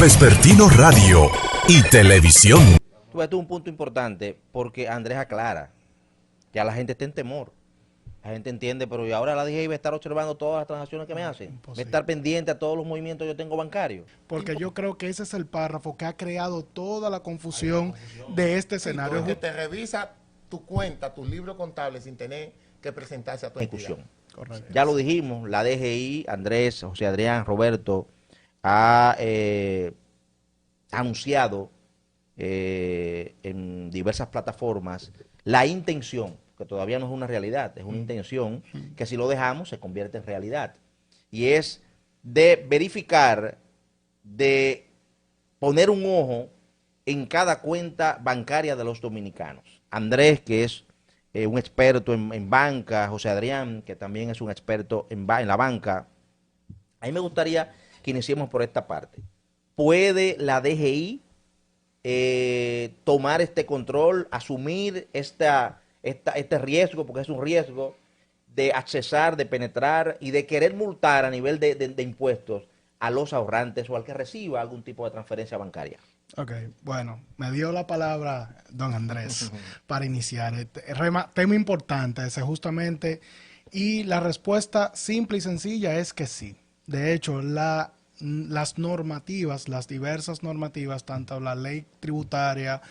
Vespertino Radio y Televisión. Tú ves un punto importante porque Andrés aclara. Ya la gente está en temor. La gente entiende, pero y ahora la DGI va a estar observando todas las transacciones que me hacen. Va a estar pendiente a todos los movimientos que yo tengo bancarios. Porque yo creo que ese es el párrafo que ha creado toda la confusión de este escenario. Porque te revisa tu cuenta, tu libro contable sin tener que presentarse a tu Ejecución. Correcto. Ya lo dijimos, la DGI, Andrés, José Adrián, Roberto, ha anunciado en diversas plataformas la intención, que todavía no es una realidad, es una intención que si lo dejamos se convierte en realidad. Y es de verificar, de poner un ojo en cada cuenta bancaria de los dominicanos. Andrés, que es un experto en banca, José Adrián, que también es un experto en la banca. A mí me gustaría que iniciemos por esta parte. ¿Puede la DGI tomar este control, asumir este riesgo, porque es un riesgo de accesar, de penetrar y de querer multar a nivel de impuestos a los ahorrantes o al que reciba algún tipo de transferencia bancaria? Ok, bueno, me dio la palabra don Andrés para iniciar. Tema importante ese justamente, y la respuesta simple y sencilla es que sí. De hecho, las normativas, las diversas normativas, tanto la ley tributaria,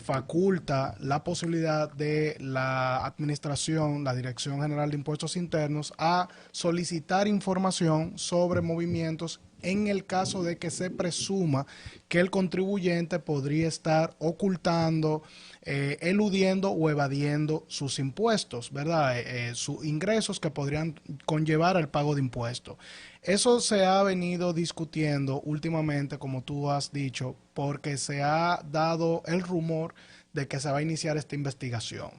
faculta la posibilidad de la administración, la Dirección General de Impuestos Internos, a solicitar información sobre movimientos en el caso de que se presuma que el contribuyente podría estar ocultando, eludiendo o evadiendo sus impuestos, ¿verdad? Sus ingresos que podrían conllevar al pago de impuestos. Eso se ha venido discutiendo últimamente, como tú has dicho, porque se ha dado el rumor de que se va a iniciar esta investigación.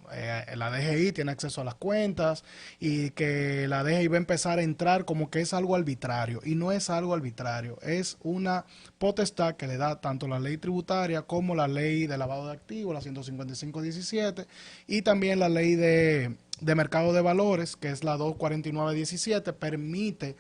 La DGI tiene acceso a las cuentas y que la DGI va a empezar a entrar como que es algo arbitrario, y no es algo arbitrario, es una potestad que le da tanto la ley tributaria como la ley de lavado de activos, la 155.17, y también la ley de mercado de valores, que es la 249.17, permite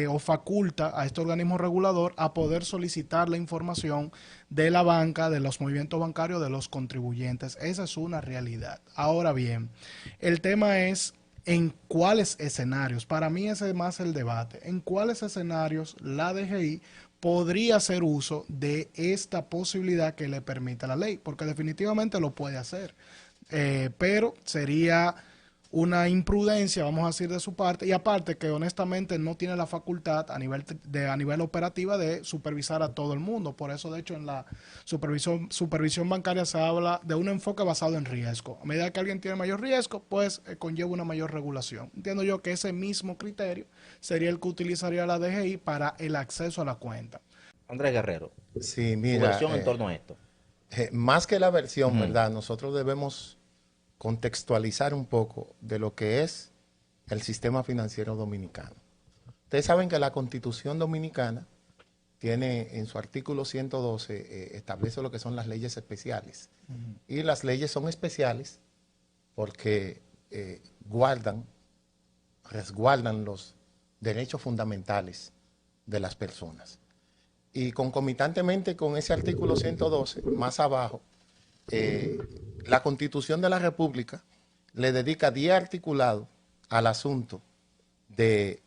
o faculta a este organismo regulador a poder solicitar la información de la banca, de los movimientos bancarios de los contribuyentes. Esa es una realidad. Ahora bien, el tema es en cuáles escenarios, para mí ese es más el debate, en cuáles escenarios la DGI podría hacer uso de esta posibilidad que le permite la ley, porque definitivamente lo puede hacer, pero sería una imprudencia, vamos a decir, de su parte, y aparte que honestamente no tiene la facultad a nivel operativa de supervisar a todo el mundo. Por eso, de hecho, en la supervisión bancaria se habla de un enfoque basado en riesgo. A medida que alguien tiene mayor riesgo, pues conlleva una mayor regulación. Entiendo yo que ese mismo criterio sería el que utilizaría la DGI para el acceso a la cuenta. Andrés Guerrero, Sí, tu mira, versión en torno a esto. más que la versión, ¿verdad? Nosotros debemos contextualizar un poco de lo que es el sistema financiero dominicano. Ustedes saben que la Constitución Dominicana tiene en su artículo 112, establece lo que son las leyes especiales. Y las leyes son especiales porque resguardan los derechos fundamentales de las personas. Y concomitantemente con ese artículo 112, más abajo, la Constitución de la República le dedica 10 articulados al asunto de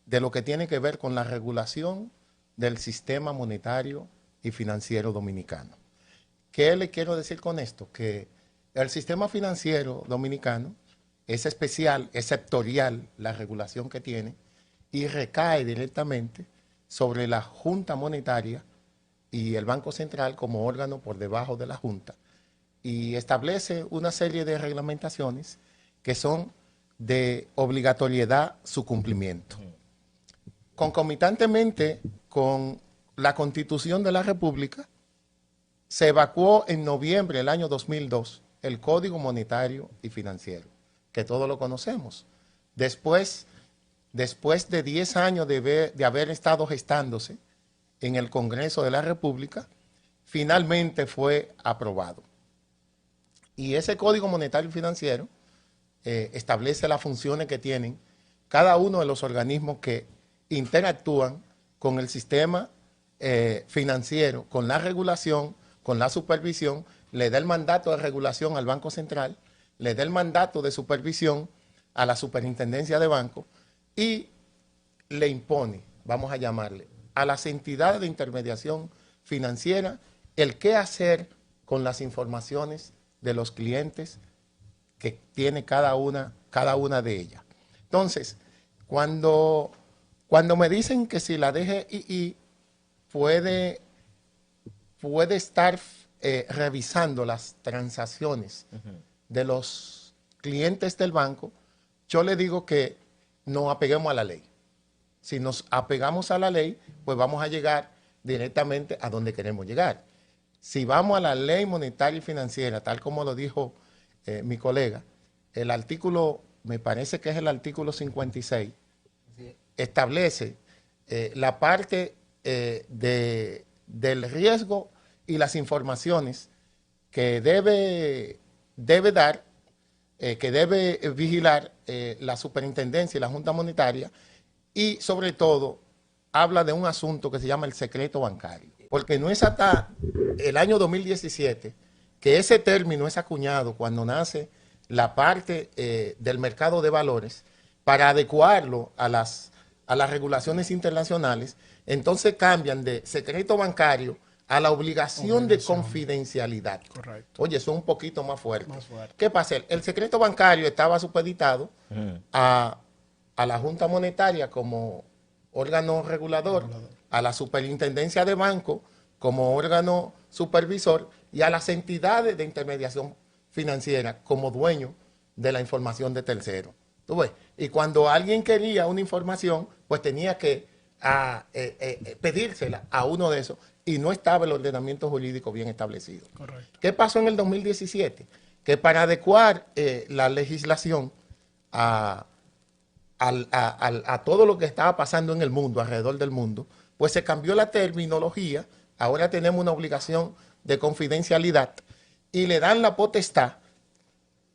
lo que tiene que ver con la regulación del sistema monetario y financiero dominicano. ¿Qué le quiero decir con esto? Que el sistema financiero dominicano es especial, es sectorial la regulación que tiene, y recae directamente sobre la Junta Monetaria y el Banco Central como órgano por debajo de la Junta, y establece una serie de reglamentaciones que son de obligatoriedad su cumplimiento. Concomitantemente con la Constitución de la República, se evacuó en noviembre del año 2002 el Código Monetario y Financiero, que todos lo conocemos. Después de 10 años de haber estado gestándose en el Congreso de la República, finalmente fue aprobado. Y ese Código Monetario y Financiero establece las funciones que tienen cada uno de los organismos que interactúan con el sistema financiero, con la regulación, con la supervisión, le da el mandato de regulación al Banco Central, le da el mandato de supervisión a la Superintendencia de Banco y le impone, vamos a llamarle, a las entidades de intermediación financiera el qué hacer con las informaciones de los clientes que tiene cada una de ellas. Entonces, cuando me dicen que si la DGII puede estar revisando las transacciones de los clientes del banco, yo le digo que nos apeguemos a la ley. Si nos apegamos a la ley, pues vamos a llegar directamente a donde queremos llegar. Si vamos a la ley monetaria y financiera, tal como lo dijo mi colega, el artículo, me parece que es el artículo 56, establece la parte del riesgo y las informaciones que debe dar, que debe vigilar la superintendencia y la Junta Monetaria, y sobre todo habla de un asunto que se llama el secreto bancario. Porque no es hasta el año 2017 que ese término es acuñado cuando nace la parte del mercado de valores para adecuarlo a las regulaciones internacionales. Entonces cambian de secreto bancario a la obligación de confidencialidad. Correcto. Oye, eso es un poquito más fuerte. ¿Qué pasa? El secreto bancario estaba supeditado a la Junta Monetaria como órgano regulador, a la Superintendencia de Banco como órgano supervisor y a las entidades de intermediación financiera como dueño de la información de terceros. ¿Tú ves? Y cuando alguien quería una información, pues tenía que pedírsela a uno de esos y no estaba el ordenamiento jurídico bien establecido. Correcto. ¿Qué pasó en el 2017? Que para adecuar la legislación a todo lo que estaba pasando en el mundo, alrededor del mundo, pues se cambió la terminología. Ahora tenemos una obligación de confidencialidad y le dan la potestad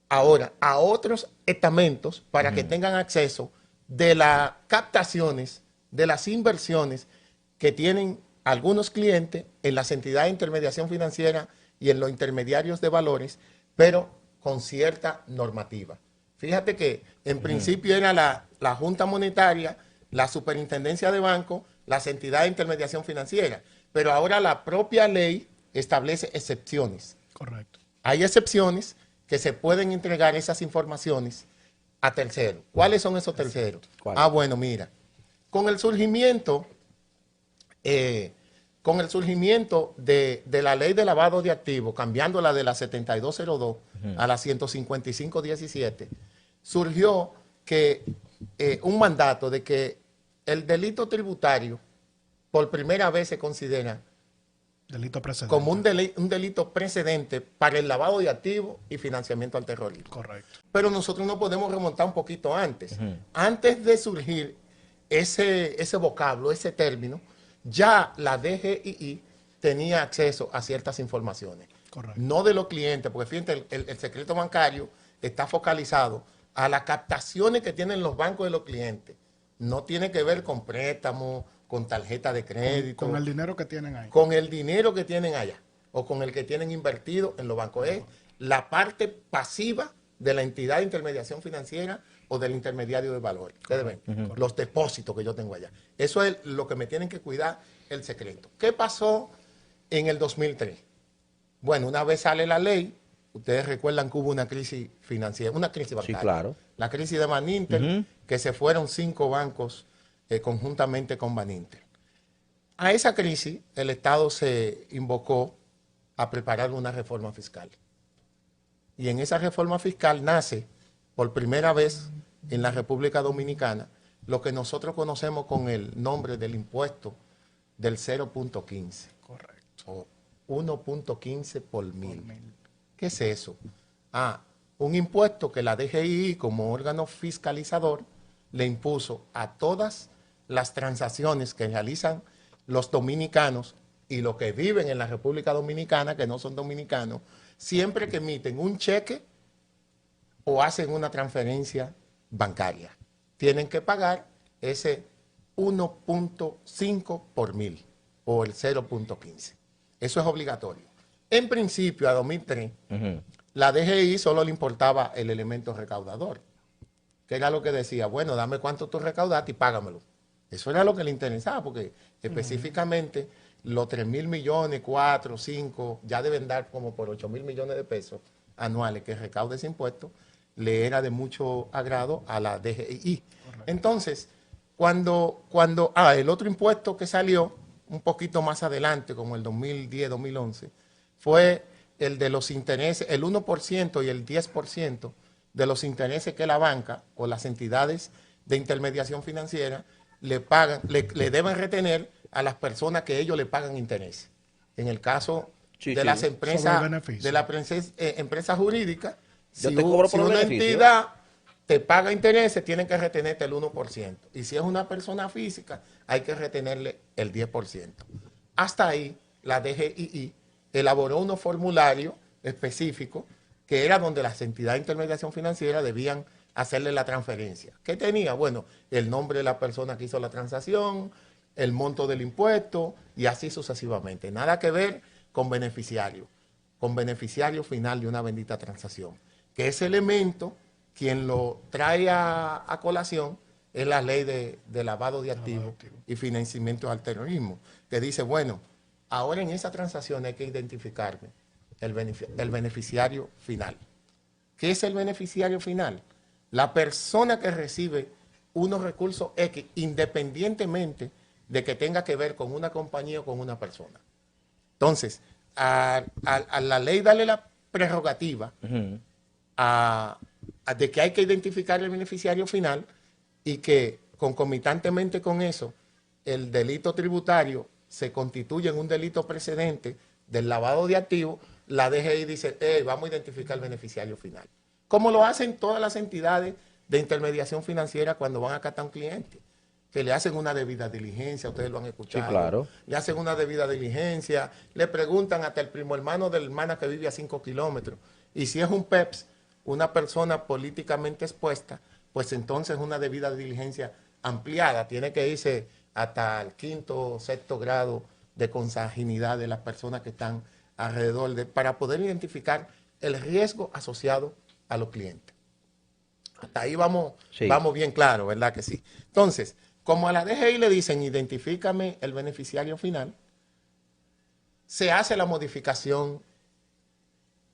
ahora a otros estamentos para que tengan acceso de las captaciones, de las inversiones que tienen algunos clientes en las entidades de intermediación financiera y en los intermediarios de valores, pero con cierta normativa. Fíjate que en principio era la Junta Monetaria, la Superintendencia de Banco, las entidades de intermediación financiera, pero ahora la propia ley establece excepciones. Correcto. Hay excepciones que se pueden entregar esas informaciones a terceros. ¿Cuáles son esos terceros? ¿Cuáles? Bueno, mira, con el surgimiento de la ley de lavado de activos, cambiándola de la 7202 a la 15517, surgió que un mandato de que el delito tributario por primera vez se considera Delito precedente. como un delito precedente para el lavado de activos y financiamiento al terrorismo. Correcto. Pero nosotros no podemos remontar un poquito antes. Antes de surgir ese vocablo, ese término, ya la DGII tenía acceso a ciertas informaciones. Correcto. No de los clientes, porque fíjate, el secreto bancario está focalizado a las captaciones que tienen los bancos de los clientes. No tiene que ver con préstamos, con tarjeta de crédito. Con el dinero que tienen ahí. Con el dinero que tienen allá o con el que tienen invertido en los bancos. Es la parte pasiva de la entidad de intermediación financiera o del intermediario de valores. Ustedes ven, los depósitos que yo tengo allá. Eso es lo que me tienen que cuidar, el secreto. ¿Qué pasó en el 2003? Bueno, una vez sale la ley, ustedes recuerdan que hubo una crisis financiera, una crisis bancaria. Sí, claro. La crisis de Baninter, que se fueron 5 bancos conjuntamente con Baninter. A esa crisis el Estado se invocó a preparar una reforma fiscal. Y en esa reforma fiscal nace por primera vez en la República Dominicana lo que nosotros conocemos con el nombre del impuesto del 0.15. Correcto. O 1.15 por mil. ¿Qué es eso? Un impuesto que la DGI como órgano fiscalizador le impuso a todas las transacciones que realizan los dominicanos y los que viven en la República Dominicana, que no son dominicanos, siempre que emiten un cheque o hacen una transferencia bancaria. Tienen que pagar ese 1.5 por mil o el 0.15. Eso es obligatorio. En principio, a 2003, la DGI solo le importaba el elemento recaudador, que era lo que decía, bueno, dame cuánto tú recaudaste y págamelo. Eso era lo que le interesaba, porque específicamente los 3.000 millones, 4, 5, ya deben dar como por 8.000 millones de pesos anuales que recaude ese impuesto, le era de mucho agrado a la DGI. Correcto. Entonces, el otro impuesto que salió un poquito más adelante, como el 2010, 2011, fue el de los intereses, el 1% y el 10% de los intereses que la banca o las entidades de intermediación financiera le deben retener a las personas que ellos le pagan interés. En el caso de las empresas, de la empresa jurídica, si una entidad te paga intereses, tienen que retenerte el 1%. Y si es una persona física, hay que retenerle el 10%. Hasta ahí, la DGI elaboró unos formularios específicos que era donde las entidades de intermediación financiera debían hacerle la transferencia. ¿Qué tenía? Bueno, el nombre de la persona que hizo la transacción, el monto del impuesto y así sucesivamente. Nada que ver con beneficiario final de una bendita transacción. Que ese elemento, quien lo trae a colación, es la ley de lavado de activos y financiamiento al terrorismo, que dice, bueno, ahora en esa transacción hay que identificarme el beneficiario final. ¿Qué es el beneficiario final? La persona que recibe unos recursos X, independientemente de que tenga que ver con una compañía o con una persona. Entonces, a la ley darle la prerrogativa de que hay que identificar el beneficiario final y que concomitantemente con eso, el delito tributario se constituye en un delito precedente del lavado de activos, la DGI dice, vamos a identificar el beneficiario final. Como lo hacen todas las entidades de intermediación financiera cuando van a captar a un cliente, que le hacen una debida diligencia, ustedes lo han escuchado. Sí, claro. Le hacen una debida diligencia, le preguntan hasta el primo hermano de la hermana que vive a 5 kilómetros. Y si es un PEPS, una persona políticamente expuesta, pues entonces una debida diligencia ampliada. Tiene que irse hasta el 5º o 6º grado de consanguinidad de las personas que están alrededor para poder identificar el riesgo asociado a los clientes. Hasta ahí vamos bien claro, ¿verdad que sí? Entonces, como a la DGI le dicen, identifícame el beneficiario final, se hace la modificación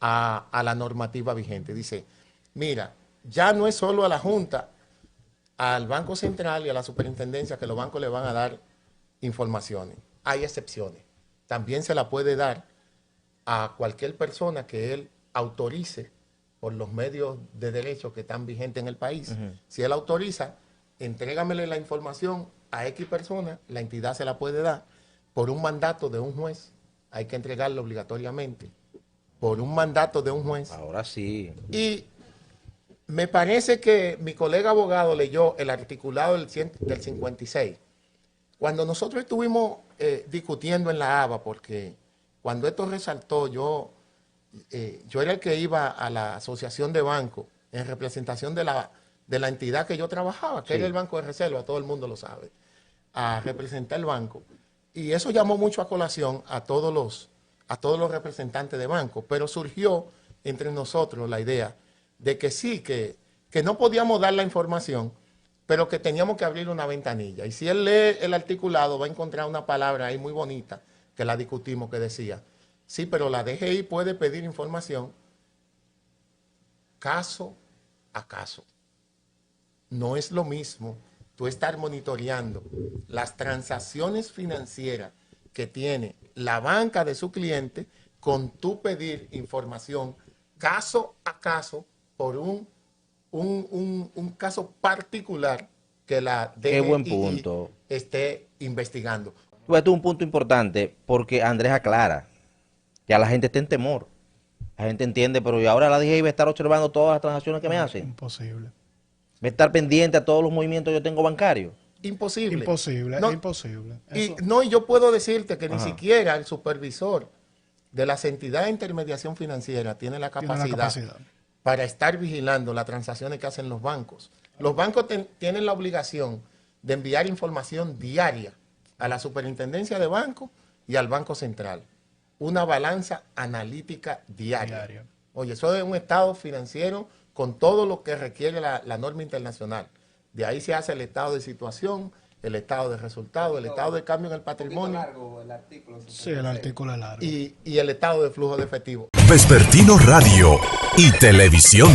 a la normativa vigente. Dice, mira, ya no es solo a la Junta, al Banco Central y a la Superintendencia que los bancos le van a dar informaciones. Hay excepciones. También se la puede dar a cualquier persona que él autorice por los medios de derecho que están vigentes en el país. Si él autoriza, entrégamele la información a X persona, la entidad se la puede dar por un mandato de un juez. Hay que entregarlo obligatoriamente por un mandato de un juez. Ahora sí. Y me parece que mi colega abogado leyó el articulado del 56. Cuando nosotros estuvimos discutiendo en la ABA, porque cuando esto resaltó, yo era el que iba a la asociación de bancos en representación de la entidad que yo trabajaba, que era el Banco de Reserva, todo el mundo lo sabe, a representar el banco. Y eso llamó mucho a colación a todos los representantes de banco, pero surgió entre nosotros la idea de que sí, que no podíamos dar la información, pero que teníamos que abrir una ventanilla. Y si él lee el articulado, va a encontrar una palabra ahí muy bonita, que la discutimos, que decía, sí, pero la DGI puede pedir información caso a caso. No es lo mismo tú estar monitoreando las transacciones financieras que tiene la banca de su cliente con tú pedir información caso a caso por un caso particular que la DGI esté investigando. Esto es un punto importante porque Andrés aclara. Ya la gente está en temor. La gente entiende, pero ¿y ahora la DGI va a estar observando todas las transacciones que me hacen? Imposible. ¿Va a estar pendiente a todos los movimientos que yo tengo bancarios? Imposible. Imposible, no, imposible. Y yo puedo decirte que ni siquiera el supervisor de las entidades de intermediación financiera tiene la capacidad para estar vigilando las transacciones que hacen los bancos. Los bancos tienen la obligación de enviar información diaria a la superintendencia de bancos y al Banco Central una balanza analítica diaria. Diario. Oye, eso es un estado financiero con todo lo que requiere la norma internacional. De ahí se hace el estado de situación, el estado de resultado, el estado de cambio en el patrimonio largo el artículo. Sí, el artículo es largo. y el estado de flujo de efectivo. Vespertino Radio y Televisión.